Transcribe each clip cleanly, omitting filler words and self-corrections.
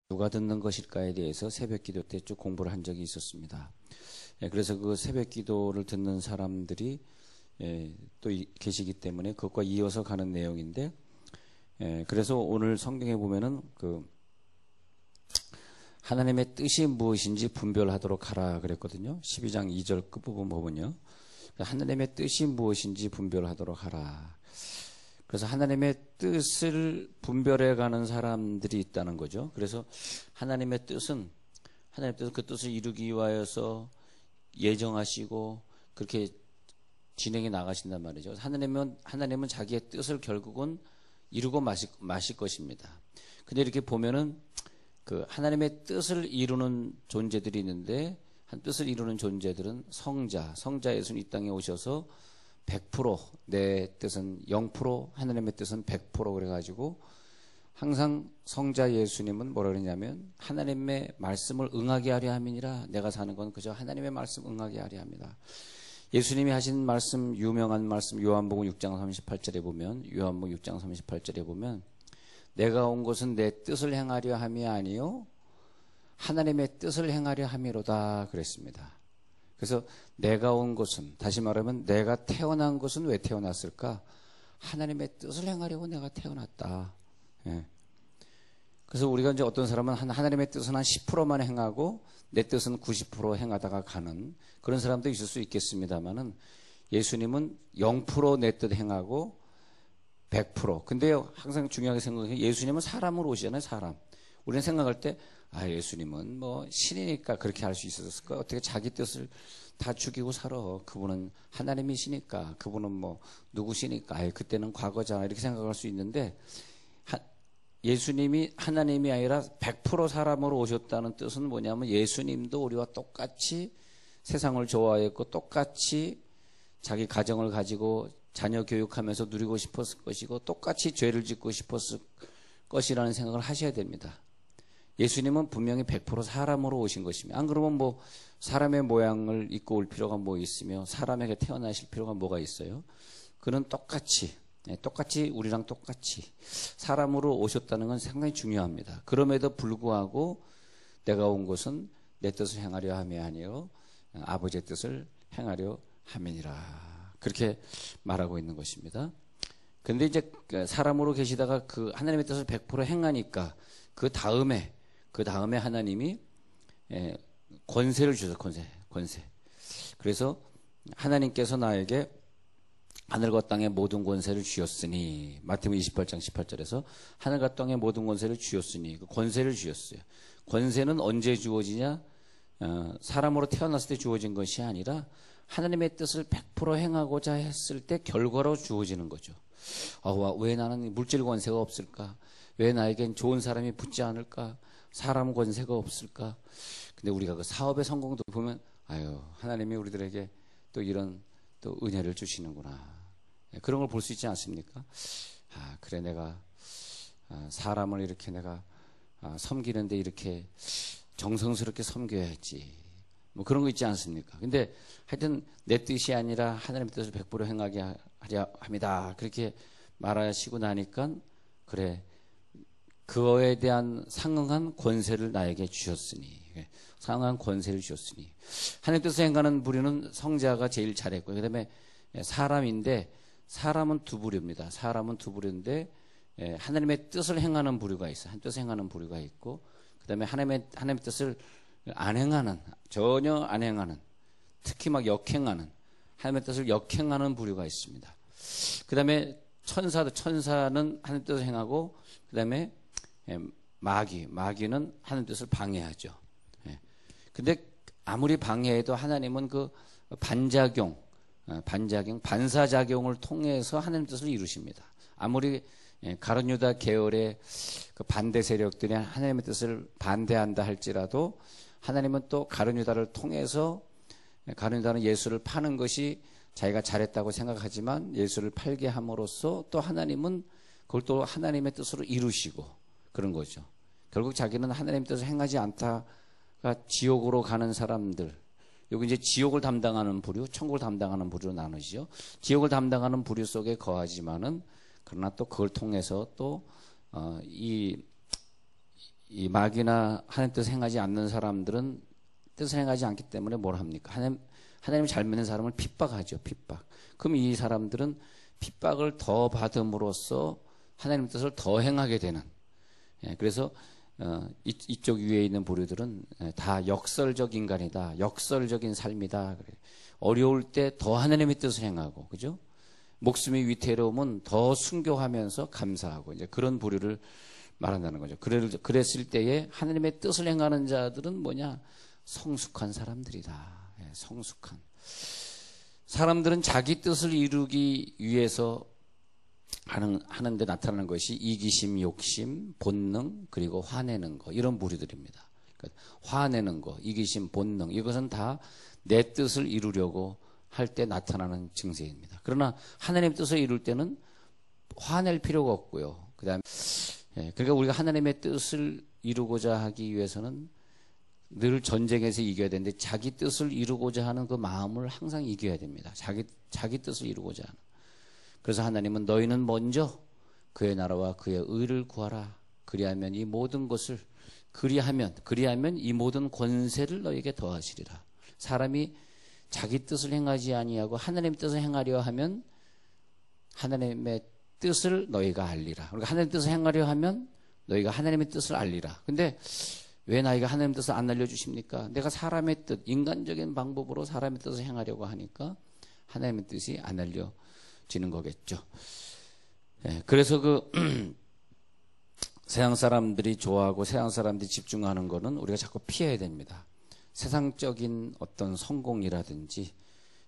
누가 듣는 것일까에 대해서 새벽 기도 때 쭉 공부를 한 적이 있었습니다. 그래서 그 새벽 기도를 듣는 사람들이 또 계시기 때문에 그것과 이어서 가는 내용인데, 그래서 오늘 성경에 보면은 하나님의 뜻이 무엇인지 분별하도록 하라 그랬거든요. 12장 2절 끝부분 보면요. 하나님의 뜻이 무엇인지 분별하도록 하라. 그래서 하나님의 뜻을 분별해가는 사람들이 있다는 거죠. 그래서 하나님의 뜻은 그 뜻을 이루기 위하여서 예정하시고 그렇게 진행해 나가신단 말이죠. 하나님은 자기의 뜻을 결국은 이루고 마실 것입니다. 근데 이렇게 보면은 그 하나님의 뜻을 이루는 존재들이 있는데, 한 뜻을 이루는 존재들은 성자 예수는 이 땅에 오셔서 100%, 내 뜻은 0%, 하나님의 뜻은 100% 그래가지고 항상 성자 예수님은 뭐라 그러냐면 하나님의 말씀을 응하게 하려 함이니라. 내가 사는 건 그저 하나님의 말씀 응하게 하려 합니다. 예수님이 하신 말씀, 유명한 말씀, 요한복음 6장 38절에 보면 내가 온 것은 내 뜻을 행하려 함이 아니요 하나님의 뜻을 행하려 함이로다 그랬습니다. 그래서 내가 온 것은, 다시 말하면 내가 태어난 것은 왜 태어났을까? 하나님의 뜻을 행하려고 내가 태어났다. 그래서 우리가 이제 어떤 사람은 하나님의 뜻은 한 10%만 행하고 내 뜻은 90% 행하다가 가는 그런 사람도 있을 수 있겠습니다만은, 예수님은 0% 내 뜻 행하고 100%. 근데요, 항상 중요하게 생각해요. 예수님은 사람으로 오시잖아요, 사람. 우리는 생각할 때, 예수님은 뭐 신이니까 그렇게 할 수 있었을까? 어떻게 자기 뜻을 다 죽이고 살아? 그분은 하나님이시니까, 그분은 뭐 누구시니까, 그때는 과거잖아. 이렇게 생각할 수 있는데, 예수님이 하나님이 아니라 100% 사람으로 오셨다는 뜻은 뭐냐면, 예수님도 우리와 똑같이 세상을 좋아했고, 똑같이 자기 가정을 가지고 자녀 교육하면서 누리고 싶었을 것이고, 똑같이 죄를 짓고 싶었을 것이라는 생각을 하셔야 됩니다. 예수님은 분명히 100% 사람으로 오신 것입니다. 안 그러면 뭐 사람의 모양을 입고 올 필요가 뭐 있으며 사람에게 태어나실 필요가 뭐가 있어요? 그는 똑같이 우리랑 똑같이 사람으로 오셨다는 건 상당히 중요합니다. 그럼에도 불구하고 내가 온 것은 내 뜻을 행하려 함이 아니요 아버지의 뜻을 행하려 함이니라. 그렇게 말하고 있는 것입니다. 근데 이제 사람으로 계시다가 그 하나님의 뜻을 100% 행하니까 그 다음에 하나님이 권세를 주셔서 권세. 그래서 하나님께서 나에게 하늘과 땅의 모든 권세를 주셨으니, 마태복음 28장 18절에서 하늘과 땅의 모든 권세를 주셨으니, 그 권세를 주셨어요. 권세는 언제 주어지냐? 사람으로 태어났을 때 주어진 것이 아니라 하나님의 뜻을 100% 행하고자 했을 때 결과로 주어지는 거죠. 왜 나는 물질 권세가 없을까? 왜 나에겐 좋은 사람이 붙지 않을까? 사람 권세가 없을까? 근데 우리가 그 사업의 성공도 보면, 하나님이 우리들에게 또 이런 또 은혜를 주시는구나. 그런 걸 볼 수 있지 않습니까? 그래, 내가 사람을 이렇게 내가 섬기는데 이렇게 정성스럽게 섬겨야지. 뭐 그런 거 있지 않습니까? 근데 하여튼 내 뜻이 아니라 하나님의 뜻을 100% 행하게 하려 합니다. 그렇게 말하시고 나니까, 그래, 그거에 대한 상응한 권세를 나에게 주셨으니, 상응한 권세를 주셨으니. 하나님 뜻을 행하는 부류는 성자가 제일 잘했고요. 그 다음에 사람인데, 사람은 두 부류입니다. 사람은 두 부류인데, 하나님의 뜻을 행하는 부류가 있어요. 하나님의 뜻을 행하는 부류가 있고, 그 다음에 하나님의 뜻을 안 행하는, 전혀 안 행하는, 특히 막 역행하는, 하나님의 뜻을 역행하는 부류가 있습니다. 그 다음에 천사는 하나님 뜻을 행하고, 그 다음에 마귀는 하나님 뜻을 방해하죠. 근데 아무리 방해해도 하나님은 그 반사작용을 통해서 하나님 뜻을 이루십니다. 아무리 가룟 유다 계열의 그 반대 세력들이 하나님의 뜻을 반대한다 할지라도, 하나님은 또 가룟 유다를 통해서, 가룟 유다는 예수를 파는 것이 자기가 잘했다고 생각하지만 예수를 팔게 함으로써 또 하나님은 그걸 또 하나님의 뜻으로 이루시고 그런 거죠. 결국 자기는 하나님의 뜻을 행하지 않다가 지옥으로 가는 사람들, 여기 이제 지옥을 담당하는 부류, 천국을 담당하는 부류로 나누죠. 지옥을 담당하는 부류 속에 거하지만은, 그러나 또 그걸 통해서 또 이 마귀나 하나님 뜻을 행하지 않는 사람들은 뜻을 행하지 않기 때문에 뭘 합니까? 하나님을 잘 믿는 사람을 핍박하죠. 핍박. 그럼 이 사람들은 핍박을 더 받음으로써 하나님 뜻을 더 행하게 되는. 그래서 이쪽 위에 있는 부류들은 다 역설적 인간이다. 역설적인 삶이다. 어려울 때 더 하나님의 뜻을 행하고, 그죠? 목숨이 위태로우면 더 순교하면서 감사하고, 이제 그런 부류를 말한다는 거죠. 그랬을 때에 하나님의 뜻을 행하는 자들은 뭐냐? 성숙한 사람들이다. 성숙한. 사람들은 자기 뜻을 이루기 위해서 하는데 나타나는 것이 이기심, 욕심, 본능, 그리고 화내는 거, 이런 부류들입니다. 그러니까 화내는 거, 이기심, 본능, 이것은 다 내 뜻을 이루려고 할 때 나타나는 증세입니다. 그러나 하나님의 뜻을 이룰 때는 화낼 필요가 없고요. 그다음에 그러니까 우리가 하나님의 뜻을 이루고자 하기 위해서는 늘 전쟁에서 이겨야 되는데 자기 뜻을 이루고자 하는 그 마음을 항상 이겨야 됩니다. 자기 뜻을 이루고자 하는. 그래서 하나님은 너희는 먼저 그의 나라와 그의 의를 구하라. 그리하면 이 모든 것을 그리하면 이 모든 권세를 너에게 더하시리라. 사람이 자기 뜻을 행하지 아니하고 하나님의 뜻을 행하려 하면 하나님의 뜻을 너희가 알리라. 그러니까 하나님의 뜻을 행하려 하면 너희가 하나님의 뜻을 알리라. 근데 왜 나이가 하나님의 뜻을 안 알려주십니까? 내가 사람의 뜻, 인간적인 방법으로 사람의 뜻을 행하려고 하니까 하나님의 뜻이 안 알려지는 거겠죠. 그래서 세상 사람들이 좋아하고 세상 사람들이 집중하는 거는 우리가 자꾸 피해야 됩니다. 세상적인 어떤 성공이라든지,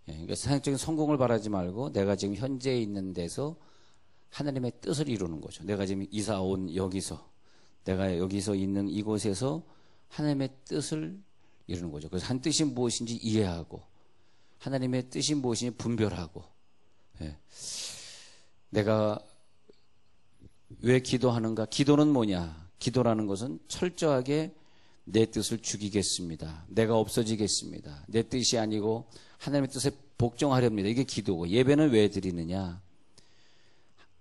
그러니까 세상적인 성공을 바라지 말고 내가 지금 현재 있는 데서 하나님의 뜻을 이루는 거죠. 내가 지금 이사 온 여기서, 내가 여기서 있는 이곳에서 하나님의 뜻을 이루는 거죠. 그래서 한 뜻이 무엇인지 이해하고, 하나님의 뜻이 무엇인지 분별하고, 내가 왜 기도하는가? 기도는 뭐냐? 기도라는 것은 철저하게 내 뜻을 죽이겠습니다. 내가 없어지겠습니다. 내 뜻이 아니고 하나님의 뜻에 복종하렵니다. 이게 기도고, 예배는 왜 드리느냐?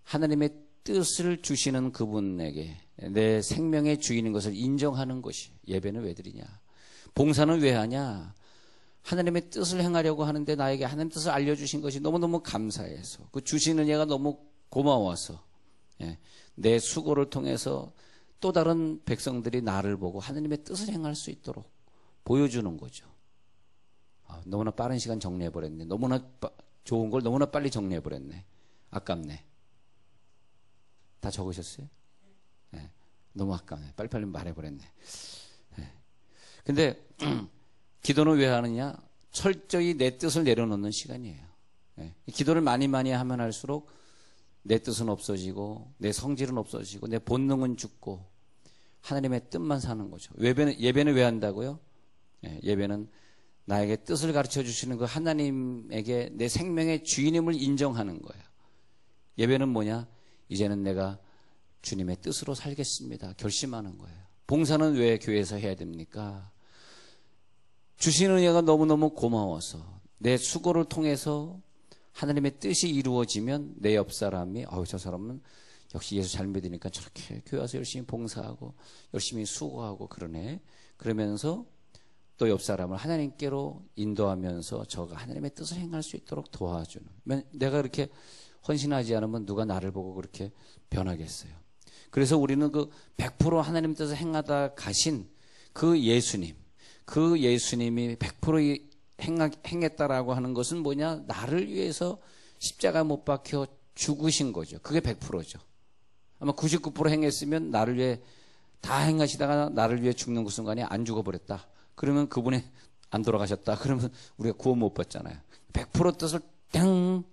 하나님의 뜻을 주시는 그분에게 내 생명의 주인인 것을 인정하는 것이 예배는 왜 드리냐? 봉사는 왜 하냐? 하나님의 뜻을 행하려고 하는데 나에게 하나님의 뜻을 알려주신 것이 너무너무 감사해서, 그 주시는 얘가 너무 고마워서, 내 수고를 통해서 또 다른 백성들이 나를 보고 하나님의 뜻을 행할 수 있도록 보여주는 거죠. 너무나 빠른 시간 정리해버렸네. 너무나 좋은 걸 너무나 빨리 정리해버렸네. 아깝네. 다 적으셨어요? 너무 아깝네. 빨리빨리 말해버렸네. 근데 기도는 왜 하느냐? 철저히 내 뜻을 내려놓는 시간이에요. 기도를 많이 하면 할수록 내 뜻은 없어지고 내 성질은 없어지고 내 본능은 죽고 하나님의 뜻만 사는 거죠. 예배는 왜 한다고요? 예배는 나에게 뜻을 가르쳐 주시는 그 하나님에게 내 생명의 주인임을 인정하는 거예요. 예배는 뭐냐? 이제는 내가 주님의 뜻으로 살겠습니다. 결심하는 거예요. 봉사는 왜 교회에서 해야 됩니까? 주시는 얘가 너무너무 고마워서 내 수고를 통해서 하나님의 뜻이 이루어지면 내 옆 사람이 저 사람은 역시 예수 잘 믿으니까 저렇게 교회 와서 열심히 봉사하고 열심히 수고하고 그러네. 그러면서 또 옆 사람을 하나님께로 인도하면서 저가 하나님의 뜻을 행할 수 있도록 도와주는. 내가 그렇게 헌신하지 않으면 누가 나를 보고 그렇게 변하겠어요. 그래서 우리는 100% 하나님 뜻을 행하다 가신 그 예수님이 100% 행했다라고 하는 것은 뭐냐? 나를 위해서 십자가 못 박혀 죽으신 거죠. 그게 100%죠. 아마 99% 행했으면 나를 위해 다 행하시다가 나를 위해 죽는 그 순간에 안 죽어버렸다. 그러면 그분이 안 돌아가셨다. 그러면 우리가 구원 못 받잖아요. 100% 뜻을 땡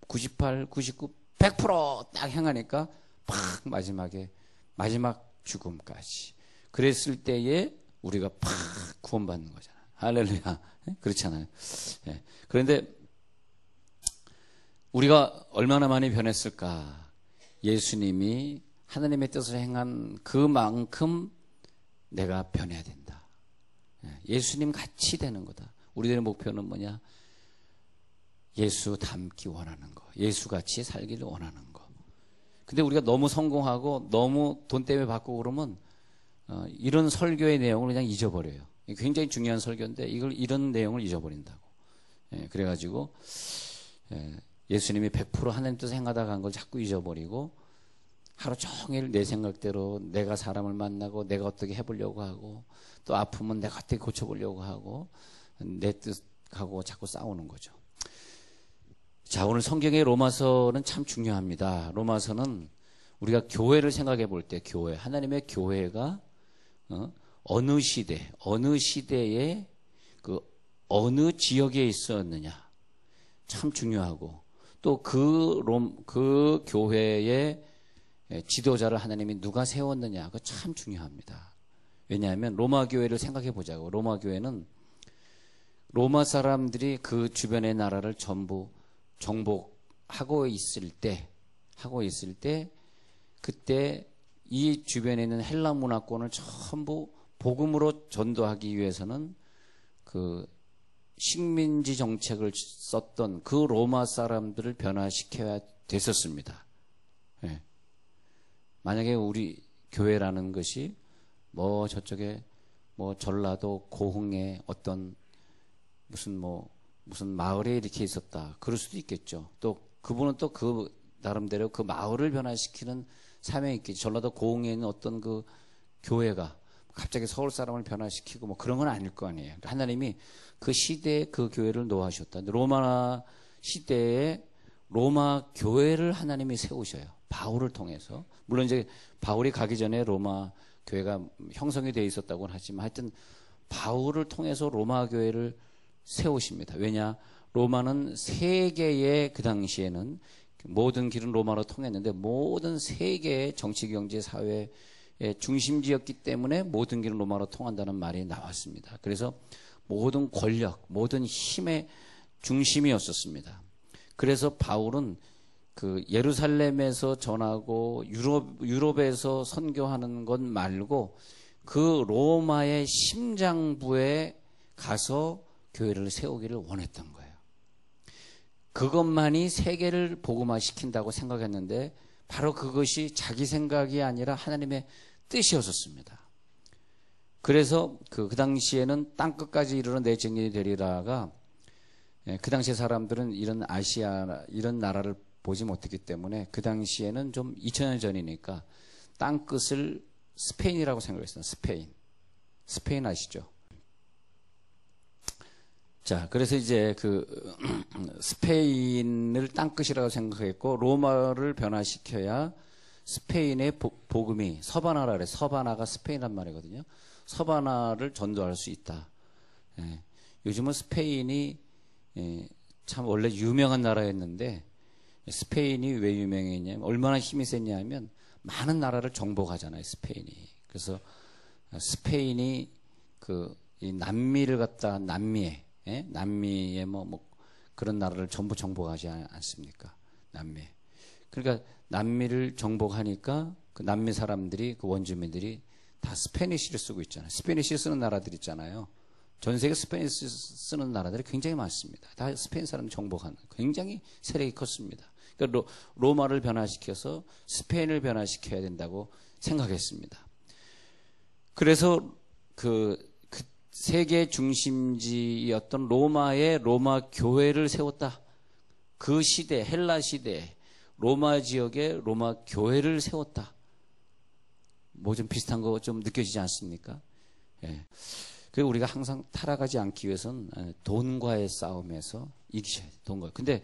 98, 99, 100%딱 행하니까 팍 마지막 죽음까지. 그랬을 때에 우리가 팍 구원받는 거잖아요. 할렐루야. 그렇잖아요. 그런데 우리가 얼마나 많이 변했을까? 예수님이 하나님의 뜻을 행한 그만큼 내가 변해야 된다. 예수님 같이 되는 거다. 우리들의 목표는 뭐냐? 예수 닮기 원하는 거. 예수 같이 살기를 원하는 거. 근데 우리가 너무 성공하고 너무 돈 때문에 받고 그러면 이런 설교의 내용을 그냥 잊어버려요. 굉장히 중요한 설교인데 이런 내용을 잊어버린다고. 그래가지고 예수님이 100% 하나님 뜻을 행하다 간 걸 자꾸 잊어버리고 하루 종일 내 생각대로 내가 사람을 만나고 내가 어떻게 해보려고 하고 또 아프면 내가 어떻게 고쳐보려고 하고 내 뜻하고 자꾸 싸우는 거죠. 자, 오늘 성경의 로마서는 참 중요합니다. 로마서는 우리가 교회를 생각해 볼 때 교회, 하나님의 교회가 어느 시대에 그 어느 지역에 있었느냐 참 중요하고 또 그 교회의 지도자를 하나님이 누가 세웠느냐 그거 참 중요합니다. 왜냐하면 로마 교회를 생각해 보자고. 로마 교회는 로마 사람들이 그 주변의 나라를 전부 정복하고 있을 때 그때 이 주변에 있는 헬라 문화권을 전부 복음으로 전도하기 위해서는 그 식민지 정책을 썼던 그 로마 사람들을 변화시켜야 됐었습니다. 네. 만약에 우리 교회라는 것이 뭐 저쪽에 뭐 전라도 고흥에 어떤 무슨 마을에 이렇게 있었다. 그럴 수도 있겠죠. 또 그분은 또 그 나름대로 그 마을을 변화시키는 사명이 있겠죠. 전라도 고흥에 있는 어떤 그 교회가 갑자기 서울 사람을 변화시키고 뭐 그런 건 아닐 거 아니에요. 하나님이 그 시대에 그 교회를 놓아주셨다. 로마 시대에 로마 교회를 하나님이 세우셔요. 바울을 통해서. 물론 이제 바울이 가기 전에 로마 교회가 형성이 되어 있었다고는 하지만 하여튼 바울을 통해서 로마 교회를 세우십니다. 왜냐? 로마는 세계의 그 당시에는 모든 길은 로마로 통했는데 모든 세계의 정치, 경제, 사회의 중심지였기 때문에 모든 길은 로마로 통한다는 말이 나왔습니다. 그래서 모든 권력, 모든 힘의 중심이었었습니다. 그래서 바울은 그 예루살렘에서 전하고 유럽에서 선교하는 것 말고 그 로마의 심장부에 가서 교회를 세우기를 원했던 거예요. 그것만이 세계를 복음화시킨다고 생각했는데 바로 그것이 자기 생각이 아니라 하나님의 뜻이었었습니다. 그래서 그 당시에는 땅끝까지 이르러 내 증인이 되리라가 그 당시 사람들은 이런 아시아 이런 나라를 보지 못했기 때문에 그 당시에는 좀 2000년 전이니까 땅끝을 스페인이라고 생각했어요. 스페인 아시죠? 자, 그래서 이제 그 스페인을 땅끝이라고 생각했고 로마를 변화시켜야 스페인의 복음이 서바나라 그래. 서바나가 스페인란 말이거든요. 서바나를 전도할 수 있다. 요즘은 스페인이 참 원래 유명한 나라였는데 스페인이 왜 유명했냐면 얼마나 힘이 셌냐면 많은 나라를 정복하잖아요. 스페인이. 그래서 스페인이 이 남미를 갖다 남미에 뭐 그런 나라를 전부 정복하지 않습니까? 남미. 그러니까 남미를 정복하니까 그 남미 사람들이 그 원주민들이 다 스페니쉬를 쓰고 있잖아요. 스페니쉬 쓰는 나라들 있잖아요. 전 세계 스페니쉬 쓰는 나라들이 굉장히 많습니다. 다 스페인 사람 정복하는 굉장히 세력이 컸습니다. 그러니까 로마를 변화시켜서 스페인을 변화시켜야 된다고 생각했습니다. 그래서 그 세계 중심지였던 로마의 로마 교회를 세웠다. 그 시대, 헬라 시대, 로마 지역에 로마 교회를 세웠다. 뭐 좀 비슷한 거 좀 느껴지지 않습니까? 예. 그리고 우리가 항상 타락하지 않기 위해서는 돈과의 싸움에서 이기셔야 돼요. 돈과. 근데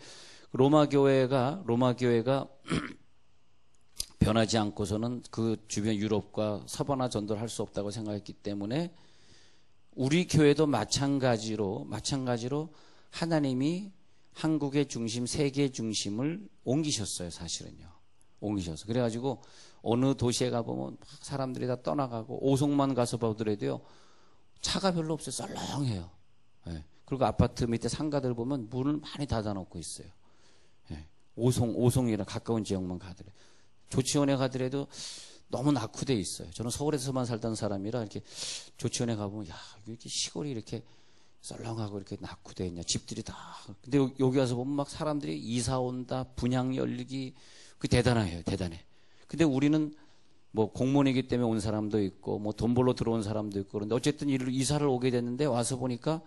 로마 교회가 변하지 않고서는 그 주변 유럽과 서바나 전도를 할 수 없다고 생각했기 때문에 우리 교회도 마찬가지로 하나님이 한국의 중심, 세계의 중심을 옮기셨어요, 사실은요. 옮기셔서. 그래가지고 어느 도시에 가보면 사람들이 다 떠나가고 오송만 가서 보더라도요, 차가 별로 없어요. 썰렁해요. 예. 그리고 아파트 밑에 상가들 보면 문을 많이 닫아놓고 있어요. 예. 오송이라 가까운 지역만 가더라도. 조치원에 가더라도 너무 낙후돼 있어요. 저는 서울에서만 살던 사람이라 이렇게 조치원에 가보면 야, 이렇게 시골이 이렇게 썰렁하고 이렇게 낙후돼 있냐. 집들이 다. 근데 여기 와서 보면 막 사람들이 이사 온다, 분양 열리기. 그게 대단해요. 대단해. 근데 우리는 뭐 공무원이기 때문에 온 사람도 있고 뭐 돈 벌러 들어온 사람도 있고 그런데 어쨌든 이사를 오게 됐는데 와서 보니까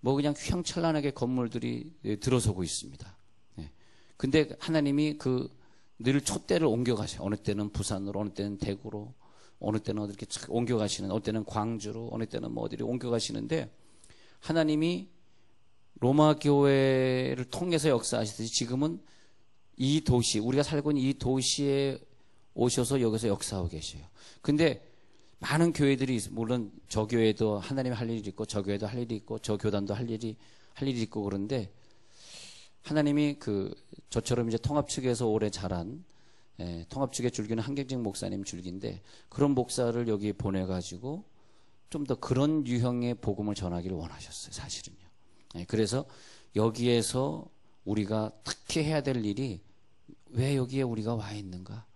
뭐 그냥 휘황찬란하게 건물들이 들어서고 있습니다. 근데 하나님이 늘 촛대를 옮겨가셔요. 어느 때는 부산으로, 어느 때는 대구로, 어느 때는 이렇게 옮겨가시는, 어느 때는 광주로, 어느 때는 뭐 어디로 옮겨가시는데 하나님이 로마 교회를 통해서 역사하시듯이 지금은 이 도시, 우리가 살고 있는 이 도시에 오셔서 여기서 역사하고 계셔요. 근데 많은 교회들이 물론 저 교회도 하나님이 할 일이 있고 저 교회도 할 일이 있고 저 교단도 할 일이 있고 그런데 하나님이 저처럼 이제 통합 측에서 오래 자란 통합 측의 줄기는 한경직 목사님 줄기인데 그런 목사를 여기 보내가지고 좀 더 그런 유형의 복음을 전하기를 원하셨어요. 사실은요. 그래서 여기에서 우리가 특히 해야 될 일이 왜 여기에 우리가 와 있는가?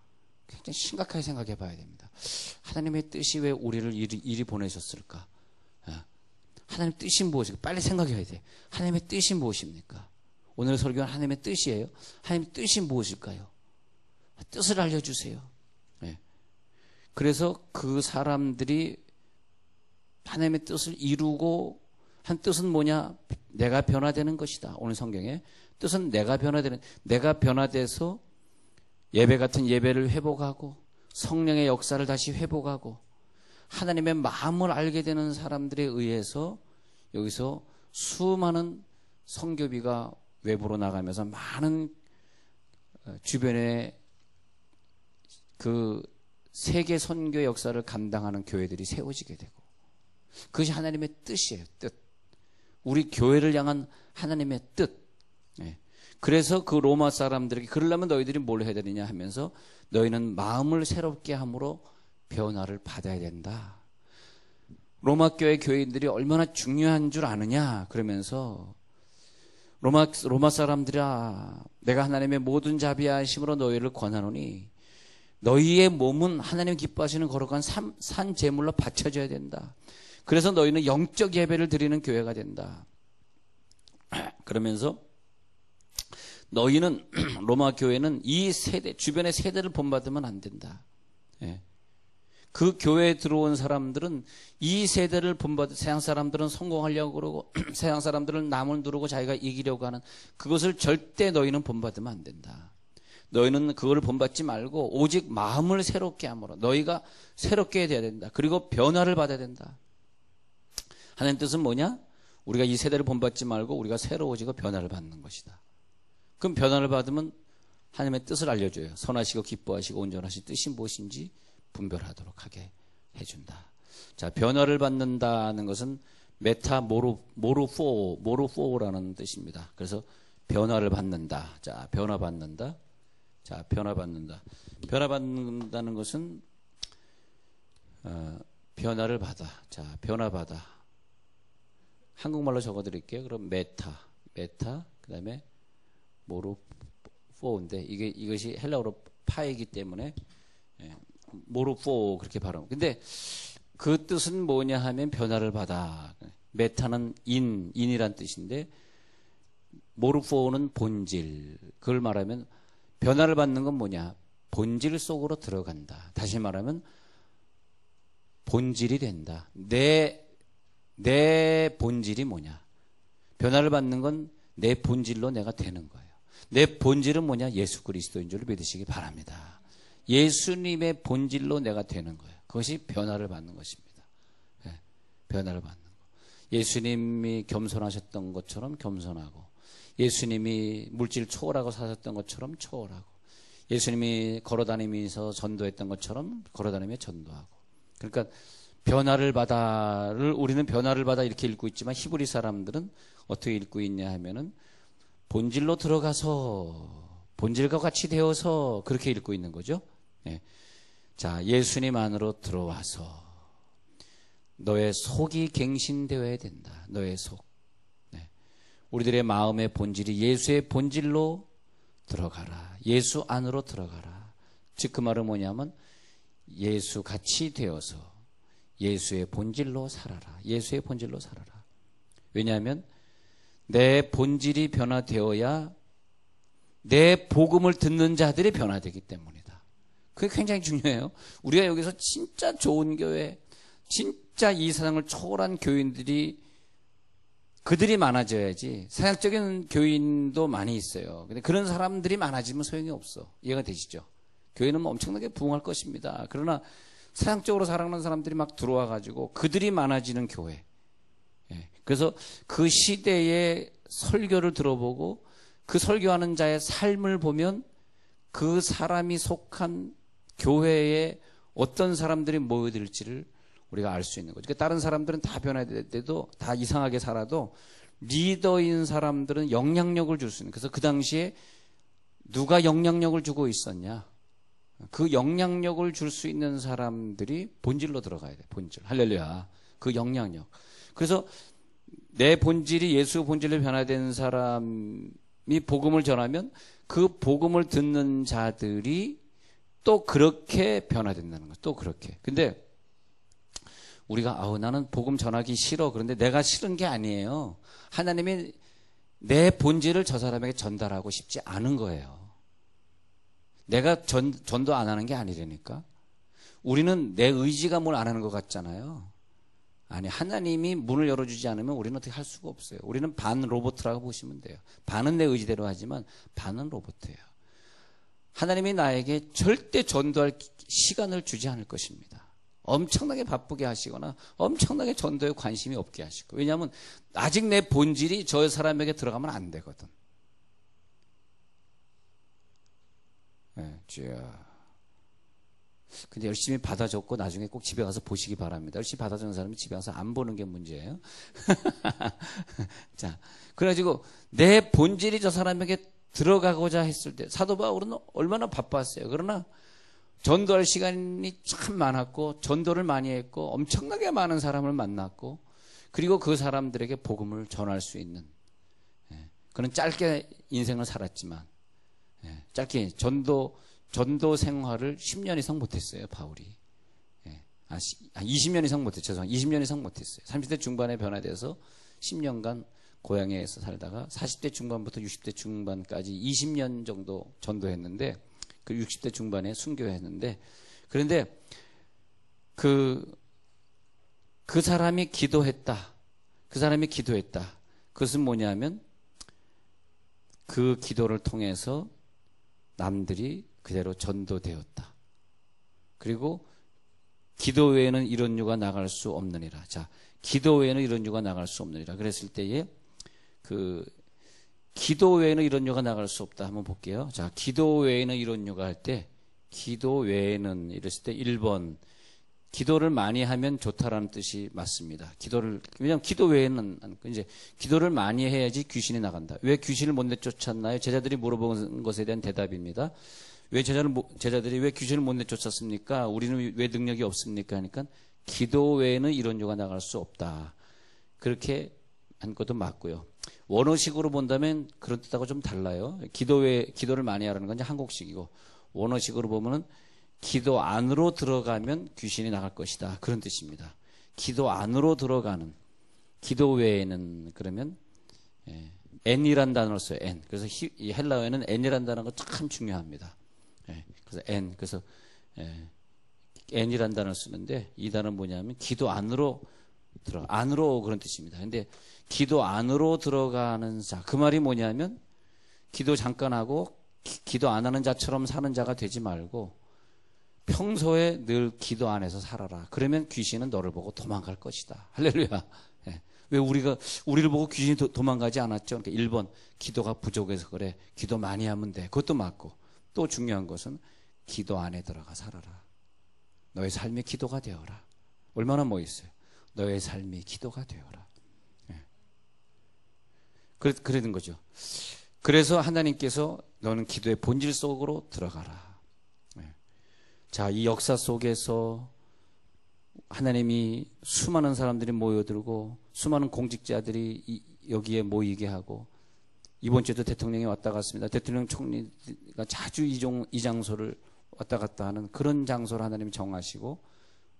굉장히 심각하게 생각해 봐야 됩니다. 하나님의 뜻이 왜 우리를 이리 보내셨을까? 하나님의 뜻이 무엇일까? 빨리 생각해야 돼. 하나님의 뜻이 무엇입니까? 오늘 설교는 하나님의 뜻이에요. 하나님의 뜻이 무엇일까요? 뜻을 알려주세요. 그래서 그 사람들이 하나님의 뜻을 이루고 한 뜻은 뭐냐? 내가 변화되는 것이다. 오늘 성경에 뜻은 내가 변화돼서 예배 같은 예배를 회복하고 성령의 역사를 다시 회복하고 하나님의 마음을 알게 되는 사람들에 의해서 여기서 수많은 선교비가 외부로 나가면서 많은 주변에 세계 선교 역사를 감당하는 교회들이 세워지게 되고 그것이 하나님의 뜻이에요. 뜻. 우리 교회를 향한 하나님의 뜻. 그래서 그 로마 사람들에게 그러려면 너희들이 뭘 해야 되느냐 하면서 너희는 마음을 새롭게 함으로 변화를 받아야 된다. 로마 교회 교인들이 얼마나 중요한 줄 아느냐 그러면서 로마 사람들아 내가 하나님의 모든 자비하심으로 너희를 권하노니 너희의 몸은 하나님 기뻐하시는 거룩한 산 제물로 바쳐져야 된다. 그래서 너희는 영적 예배를 드리는 교회가 된다. 그러면서 너희는 로마 교회는 이 세대 주변의 세대를 본받으면 안 된다. 그 교회에 들어온 사람들은 이 세대를 본받아 세상 사람들은 성공하려고 그러고 세상 사람들은 남을 누르고 자기가 이기려고 하는 그것을 절대 너희는 본받으면 안 된다. 너희는 그걸 본받지 말고 오직 마음을 새롭게 함으로 너희가 새롭게 돼야 된다. 그리고 변화를 받아야 된다. 하나님 뜻은 뭐냐? 우리가 이 세대를 본받지 말고 우리가 새로워지고 변화를 받는 것이다. 그럼 변화를 받으면 하나님의 뜻을 알려줘요. 선하시고 기뻐하시고 온전하신 뜻이 무엇인지 분별하도록 하게 해준다. 자, 변화를 받는다는 것은 모르포라는 뜻입니다. 그래서 변화를 받는다. 자, 변화받는다. 자, 변화받는다. 변화받는다는 것은 변화를 받아. 자, 변화받아. 한국말로 적어드릴게요. 그럼 메타, 그다음에 모르포인데 이것이 헬라어로 파이기 때문에 모르포 그렇게 발음. 근데 그 뜻은 뭐냐 하면 변화를 받아. 메타는 인이란 뜻인데 모르포는 본질. 그걸 말하면 변화를 받는 건 뭐냐? 본질 속으로 들어간다. 다시 말하면 본질이 된다. 내 본질이 뭐냐? 변화를 받는 건 내 본질로 내가 되는 거예요. 내 본질은 뭐냐? 예수 그리스도인 줄 믿으시기 바랍니다. 예수님의 본질로 내가 되는 거예요. 그것이 변화를 받는 것입니다. 변화를 받는 거. 예수님이 겸손하셨던 것처럼 겸손하고 예수님이 물질 초월하고 사셨던 것처럼 초월하고 예수님이 걸어다니면서 전도했던 것처럼 걸어다니며 전도하고 그러니까 변화를 받아를 우리는 변화를 받아 이렇게 읽고 있지만 히브리 사람들은 어떻게 읽고 있냐 하면은 본질로 들어가서 본질과 같이 되어서 그렇게 읽고 있는 거죠. 자, 예수님 안으로 들어와서 너의 속이 갱신되어야 된다. 너의 속. 우리들의 마음의 본질이 예수의 본질로 들어가라. 예수 안으로 들어가라. 즉 그 말은 뭐냐면 예수 같이 되어서 예수의 본질로 살아라. 예수의 본질로 살아라. 왜냐하면 내 본질이 변화되어야 내 복음을 듣는 자들이 변화되기 때문이다. 그게 굉장히 중요해요. 우리가 여기서 진짜 좋은 교회, 진짜 이 세상을 초월한 교인들이 그들이 많아져야지. 사역적인 교인도 많이 있어요. 근데 그런 사람들이 많아지면 소용이 없어. 이해가 되시죠? 교회는 뭐 엄청나게 부흥할 것입니다. 그러나 사역적으로 살아가는 사람들이 막 들어와가지고 그들이 많아지는 교회. 그래서 그 시대의 설교를 들어보고 그 설교하는 자의 삶을 보면 그 사람이 속한 교회에 어떤 사람들이 모여들지를 우리가 알 수 있는 거죠. 그러니까 다른 사람들은 다 변화될 때도 다 이상하게 살아도 리더인 사람들은 영향력을 줄 수 있는. 그래서 그 당시에 누가 영향력을 주고 있었냐? 그 영향력을 줄 수 있는 사람들이 본질로 들어가야 돼. 본질. 할렐루야. 그 영향력. 그래서 내 본질이 예수 본질로 변화된 사람이 복음을 전하면 그 복음을 듣는 자들이 또 그렇게 변화된다는 거죠. 또 그렇게. 근데 우리가 나는 복음 전하기 싫어. 그런데 내가 싫은 게 아니에요. 하나님이 내 본질을 저 사람에게 전달하고 싶지 않은 거예요. 내가 전도 안 하는 게 아니라니까. 우리는 내 의지가 뭘 안 하는 것 같잖아요. 아니, 하나님이 문을 열어주지 않으면 우리는 어떻게 할 수가 없어요. 우리는 반 로봇이라고 보시면 돼요. 반은 내 의지대로 하지만 반은 로봇이에요. 하나님이 나에게 절대 전도할 시간을 주지 않을 것입니다. 엄청나게 바쁘게 하시거나 엄청나게 전도에 관심이 없게 하시고. 왜냐하면 아직 내 본질이 저 사람에게 들어가면 안 되거든. 주야. 근데 열심히 받아줬고 나중에 꼭 집에 가서 보시기 바랍니다. 열심히 받아주는 사람이 집에 가서 안 보는 게 문제예요. 자, 그래가지고 내 본질이 저 사람에게 들어가고자 했을 때 사도 바울은 얼마나 바빴어요. 그러나 전도할 시간이 참 많았고 전도를 많이 했고 엄청나게 많은 사람을 만났고 그리고 그 사람들에게 복음을 전할 수 있는 그는 짧게 인생을 살았지만 짧게 전도 생활을 10년 이상 못했어요. 바울이 20년 이상 못했어요. 죄송합니다. 20년 이상 못했어요. 30대 중반에 변화돼서 10년간 고향에서 살다가 40대 중반부터 60대 중반까지 20년 정도 전도했는데 그 60대 중반에 순교했는데 그런데 그 사람이 기도했다. 그 사람이 기도했다. 그것은 뭐냐면 그 기도를 통해서 남들이 그대로 전도되었다. 그리고 기도 외에는 이런 유가 나갈 수 없느니라. 자, 기도 외에는 이런 유가 나갈 수 없느니라. 그랬을 때에 기도 외에는 이런 유가 나갈 수 없다. 한번 볼게요. 자, 기도 외에는 이런 유가 할 때, 기도 외에는 이랬을 때 1번, 기도를 많이 하면 좋다라는 뜻이 맞습니다. 왜냐하면 기도 외에는, 이제 기도를 많이 해야지 귀신이 나간다. 왜 귀신을 못 내쫓았나요? 제자들이 물어본 것에 대한 대답입니다. 왜 제자들이 왜 귀신을 못 내쫓았습니까? 우리는 왜 능력이 없습니까? 하니까 기도 외에는 이런 유가 나갈 수 없다. 그렇게 한 것도 맞고요. 원어식으로 본다면 그런 뜻하고 좀 달라요. 기도를 많이 하라는 건 이제 한국식이고, 원어식으로 보면은 기도 안으로 들어가면 귀신이 나갈 것이다. 그런 뜻입니다. 기도 안으로 들어가는, 기도 외에는 그러면, n이란 단어를 써요. n. 그래서 이 헬라어에는 n이란 단어가 참 중요합니다. 그래서 n이란 단어를 쓰는데 이 단어는 뭐냐면 기도 안으로 안으로 그런 뜻입니다. 근데 기도 안으로 들어가는 자, 그 말이 뭐냐면 기도 잠깐 하고 기도 안 하는 자처럼 사는 자가 되지 말고 평소에 늘 기도 안에서 살아라. 그러면 귀신은 너를 보고 도망갈 것이다. 할렐루야. 왜 우리를 보고 귀신이 도망가지 않았죠? 그러니까 1번, 기도가 부족해서 그래. 기도 많이 하면 돼. 그것도 맞고. 또 중요한 것은 기도 안에 들어가 살아라. 너의 삶이 기도가 되어라. 얼마나 멋있어요. 너의 삶이 기도가 되어라. 그러는 거죠. 그래서 하나님께서 너는 기도의 본질 속으로 들어가라. 자, 이 역사 속에서 하나님이 수많은 사람들이 모여들고 수많은 공직자들이 여기에 모이게 하고 이번 주에도 대통령이 왔다 갔습니다. 대통령 총리가 자주 이 장소를 왔다 갔다 하는 그런 장소를 하나님이 정하시고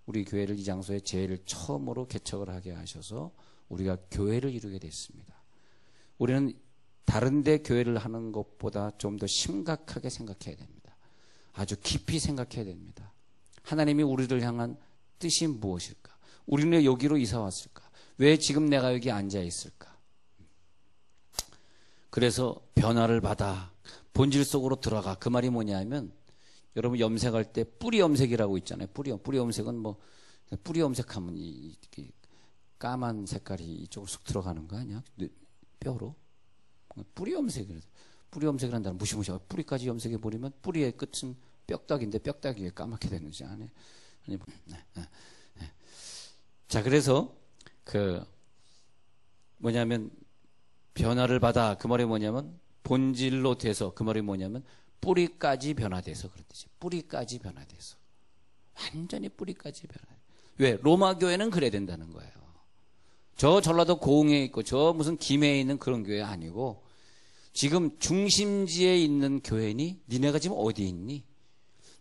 우리 교회를 이 장소에 제일 처음으로 개척을 하게 하셔서 우리가 교회를 이루게 됐습니다. 우리는 다른 데 교회를 하는 것보다 좀 더 심각하게 생각해야 됩니다. 아주 깊이 생각해야 됩니다. 하나님이 우리를 향한 뜻이 무엇일까? 우리는 왜 여기로 이사 왔을까? 왜 지금 내가 여기 앉아 있을까? 그래서 변화를 받아 본질 속으로 들어가. 그 말이 뭐냐면 여러분 염색할 때 뿌리 염색이라고 있잖아요. 뿌리 염색은 뭐 뿌리 염색하면 이 까만 색깔이 이쪽으로 쑥 들어가는 거 아니야? 뼈로. 뿌리 염색을 한다는 무시무시하고 뿌리까지 염색해 버리면 뿌리의 끝은 뼈다귀인데 뼈다귀 왜 까맣게 되는지 아네. 자, 그래서 뭐냐면 변화를 받아. 그 말이 뭐냐면 본질로 돼서, 그 말이 뭐냐면 뿌리까지 변화돼서 그런 뜻이에요. 뿌리까지 변화돼서. 완전히 뿌리까지 변화돼서. 왜? 로마 교회는 그래야 된다는 거예요. 저 전라도 고흥에 있고 저 무슨 김해에 있는 그런 교회 아니고 지금 중심지에 있는 교회니 니네가 지금 어디 있니?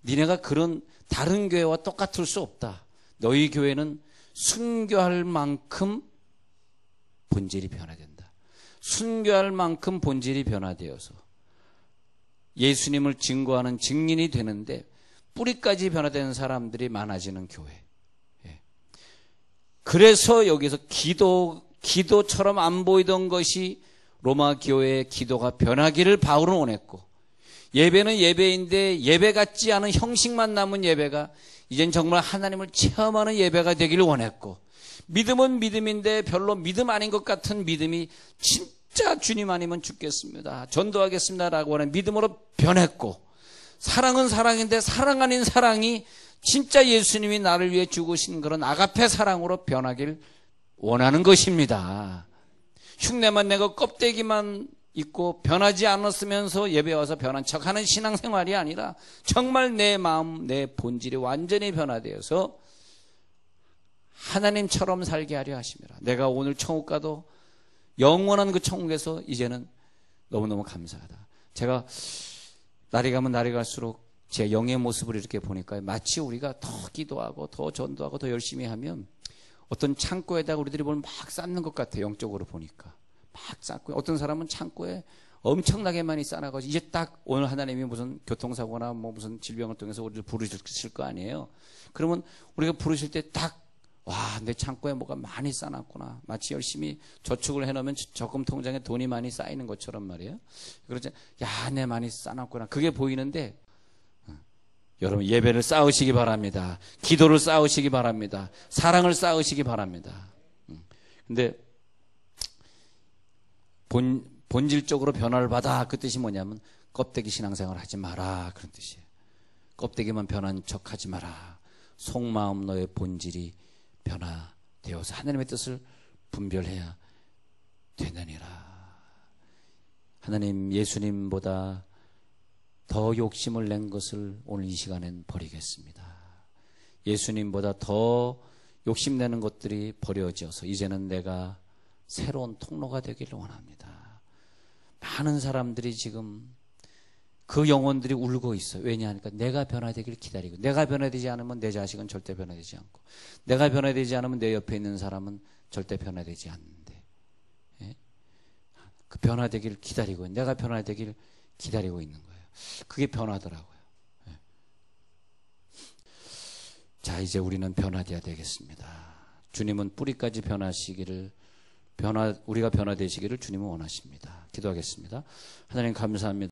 니네가 그런 다른 교회와 똑같을 수 없다. 너희 교회는 순교할 만큼 본질이 변화된다. 순교할 만큼 본질이 변화되어서 예수님을 증거하는 증인이 되는데 뿌리까지 변화되는 사람들이 많아지는 교회. 그래서 여기서 기도처럼 안 보이던 것이 로마 교회의 기도가 변하기를 바울은 원했고, 예배는 예배인데 예배 같지 않은 형식만 남은 예배가 이젠 정말 하나님을 체험하는 예배가 되기를 원했고, 믿음은 믿음인데 별로 믿음 아닌 것 같은 믿음이 진짜 주님 아니면 죽겠습니다, 전도하겠습니다라고 하는 믿음으로 변했고, 사랑은 사랑인데 사랑 아닌 사랑이 진짜 예수님이 나를 위해 죽으신 그런 아가페 사랑으로 변하길 원하는 것입니다. 흉내만 내고 껍데기만 있고 변하지 않았으면서 예배 와서 변한 척하는 신앙생활이 아니라 정말 내 마음, 내 본질이 완전히 변화되어서 하나님처럼 살게 하려 하십니다. 내가 오늘 천국 가도 영원한 그 천국에서 이제는 너무너무 감사하다. 제가 날이 가면 날이 갈수록 제 영의 모습을 이렇게 보니까 마치 우리가 더 기도하고 더 전도하고 더 열심히 하면 어떤 창고에다가 우리들이 뭘 막 쌓는 것 같아요. 영적으로 보니까 막 쌓고, 어떤 사람은 창고에 엄청나게 많이 쌓아가지고 이제 딱 오늘 하나님이 무슨 교통사고나 뭐 무슨 질병을 통해서 우리를 부르실 거 아니에요. 그러면 우리가 부르실 때 딱 와, 내 창고에 뭐가 많이 쌓아놨구나. 마치 열심히 저축을 해놓으면 적금 통장에 돈이 많이 쌓이는 것처럼 말이에요. 그러지, 야, 내 많이 쌓아놨구나. 그게 보이는데, 여러분 예배를 쌓으시기 바랍니다. 기도를 쌓으시기 바랍니다. 사랑을 쌓으시기 바랍니다. 근데 본질적으로 변화를 받아, 그 뜻이 뭐냐면 껍데기 신앙생활 하지 마라, 그런 뜻이에요. 껍데기만 변한 척 하지 마라. 속마음 너의 본질이 변화되어서 하나님의 뜻을 분별해야 되느니라. 하나님, 예수님보다 더 욕심을 낸 것을 오늘 이 시간엔 버리겠습니다. 예수님보다 더 욕심내는 것들이 버려져서 이제는 내가 새로운 통로가 되기를 원합니다. 많은 사람들이 지금 그 영혼들이 울고 있어요. 왜냐하니까 내가 변화되기를 기다리고, 내가 변화되지 않으면 내 자식은 절대 변화되지 않고, 내가 변화되지 않으면 내 옆에 있는 사람은 절대 변화되지 않는데, 그 변화되기를 기다리고, 내가 변화되기를 기다리고 있는 거예요. 그게 변화더라고요. 자, 이제 우리는 변화되어야 되겠습니다. 주님은 뿌리까지 우리가 변화되시기를 주님은 원하십니다. 기도하겠습니다. 하나님 감사합니다.